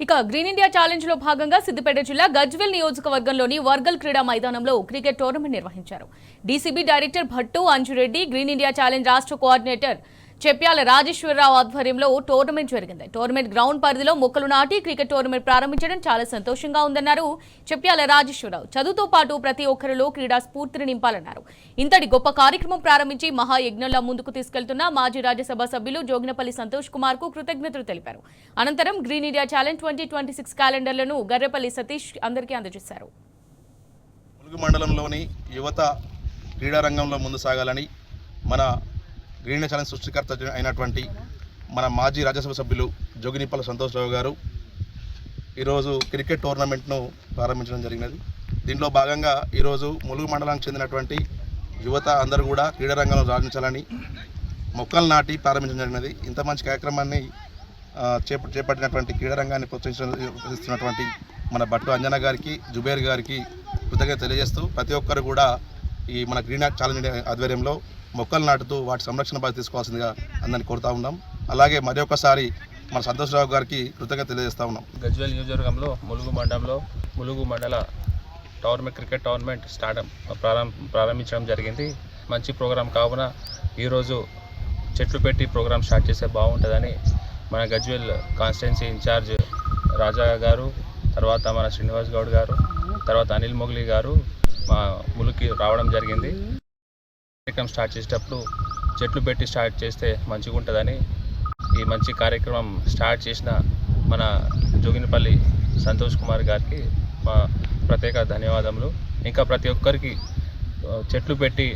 ఇక green India challenge లో భాగంగా సిద్దిపేట జిల్లా గజ్వేల్ నియోజకవర్గంలోని వర్గల్ క్రీడా మైదానంలో క్రికెట్ టోర్నమెంట్ నిర్వహించారు. DCB director Bhattu Anju Reddy, green India challenge రాష్ట్ర కోఆర్డినేటర్ చెప్యాల రాజేశ్వరరావు ఆధ్వర్యంలో టోర్నమెంట్ జరిగింది. టోర్నమెంట్ గ్రౌండ్ పరిధిలో మొక్కలు నాటి క్రికెట్ టోర్నమెంట్ ప్రారంభించడం చాలా సంతోషంగా ఉందన్నారు చెప్యాల రాజేశ్వరరావు. చదువుతో పాటు ప్రతి ఒక్కరిలో క్రీడా స్ఫూర్తిని నింపాలన్నారు. ఇంతటి గొప్ప కార్యక్రమం ప్రారంభించి మహాయజ్ఞంలా ముందుకు తీసుకెళ్తున్న మాజీ రాజ్యసభ సభ్యులు జోగినపల్లి సంతోష్ కుమార్ కు కృతజ్ఞతలు తెలిపారు. అనంతరం గ్రీన్ ఇండియా ఛాలెంజ్ 2026 క్యాలెండర్లను గర్రెపల్లి సతీష్ అందరికీ అందజేశారు. ములుగు మండలంలోని యువత క్రీడారంగంలో ముందు సాగాలని మన గ్రీన్ ఇండియా ఛాలెంజ్ సృష్టికర్త అయినటువంటి మన మాజీ రాజ్యసభ సభ్యులు జోగినిపల్లి సంతోష్రావు గారు ఈరోజు క్రికెట్ టోర్నమెంట్ను ప్రారంభించడం జరిగినది. దీంట్లో భాగంగా ఈరోజు ములుగు మండలానికి చెందినటువంటి యువత అందరూ కూడా క్రీడారంగంలో రాణించాలని మొక్కలు నాటి ప్రారంభించడం జరిగినది. ఇంత మంచి కార్యక్రమాన్ని చేపట్టినటువంటి క్రీడారంగాన్ని ప్రోత్సహిస్తున్నటువంటి మన భట్టు అంజన గారికి, జుబేర్ గారికి కృతజ్ఞత తెలియజేస్తూ ప్రతి ఒక్కరు కూడా ఈ మన గ్రీన్ ఛాలెంజ్ ఆధ్వర్యంలో మొక్కలు నాటుతూ వాటి సంరక్షణ బాధ్యత తీసుకోవాల్సిందిగా అందరినీ కోరుతా ఉన్నాం. అలాగే మరి ఒకసారి మన సంతోష్రావు గారికి కృతజ్ఞత తెలియజేస్తా ఉన్నాం. గజ్వేల్ నియోజకవర్గంలో ములుగు మండల క్రికెట్ టోర్నమెంట్ ప్రారంభించడం జరిగింది. మంచి ప్రోగ్రాం కావున ఈరోజు చెట్లు పెట్టి ప్రోగ్రాం స్టార్ట్ చేస్తే బాగుంటుందని మన గజ్వేల్ కాన్స్టిట్యున్సీ ఇన్ఛార్జ్ రాజా గారు, తర్వాత మన శ్రీనివాస్ గౌడ్ గారు, తర్వాత అనిల్ మొగ్లీ గారు మా ములుగుకి రావడం జరిగింది. కార్యక్రమం స్టార్ట్ చేసేటప్పుడు చెట్లు పెట్టి స్టార్ట్ చేస్తే మంచిగా ఉంటుందని ఈ మంచి కార్యక్రమం స్టార్ట్ చేసిన మన జోగినపల్లి సంతోష్ కుమార్ గారికి మా ప్రత్యేక ధన్యవాదములు. ఇంకా ప్రతి ఒక్కరికి చెట్లు పెట్టి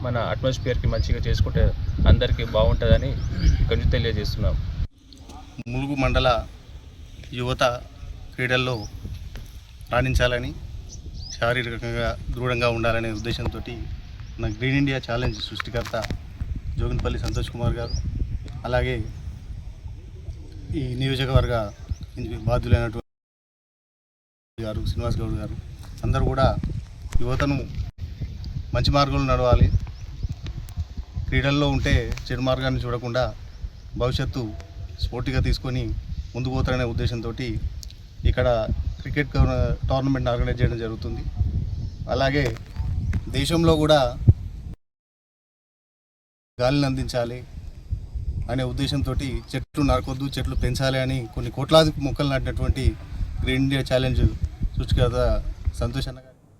మన అట్మాస్ఫియర్కి మంచిగా చేసుకుంటే అందరికీ బాగుంటుందని కొంచెం తెలియజేస్తున్నాం. ములుగు మండల యువత క్రీడల్లో రాణించాలని, శారీరకంగా దృఢంగా ఉండాలనే ఉద్దేశంతో మన గ్రీన్ ఇండియా ఛాలెంజ్ సృష్టికర్త జోగినపల్లి సంతోష్ కుమార్ గారు, అలాగే ఈ నియోజకవర్గ బాధ్యులైనటువంటి గారు, శ్రీనివాస్ గౌడ్ గారు అందరూ కూడా యువతను మంచి మార్గంలో నడవాలి, క్రీడల్లో ఉంటే చెడు మార్గాన్ని చూడకుండా భవిష్యత్తు స్పోర్టివ్గా తీసుకొని ముందుకు పోతారనే ఉద్దేశంతో ఇక్కడ క్రికెట్ టోర్నమెంట్ ఆర్గనైజ్ చేయడం జరుగుతుంది. అలాగే దేశంలో కూడా గాలిని అందించాలి అనే ఉద్దేశంతో చెట్లు నరకొద్దు, చెట్లు పెంచాలి అని కొన్ని కోట్లాది మొక్కలు నాటినటువంటి గ్రీన్ ఇండియా ఛాలెంజ్ సృష్టికర్త సంతోష్ అన్న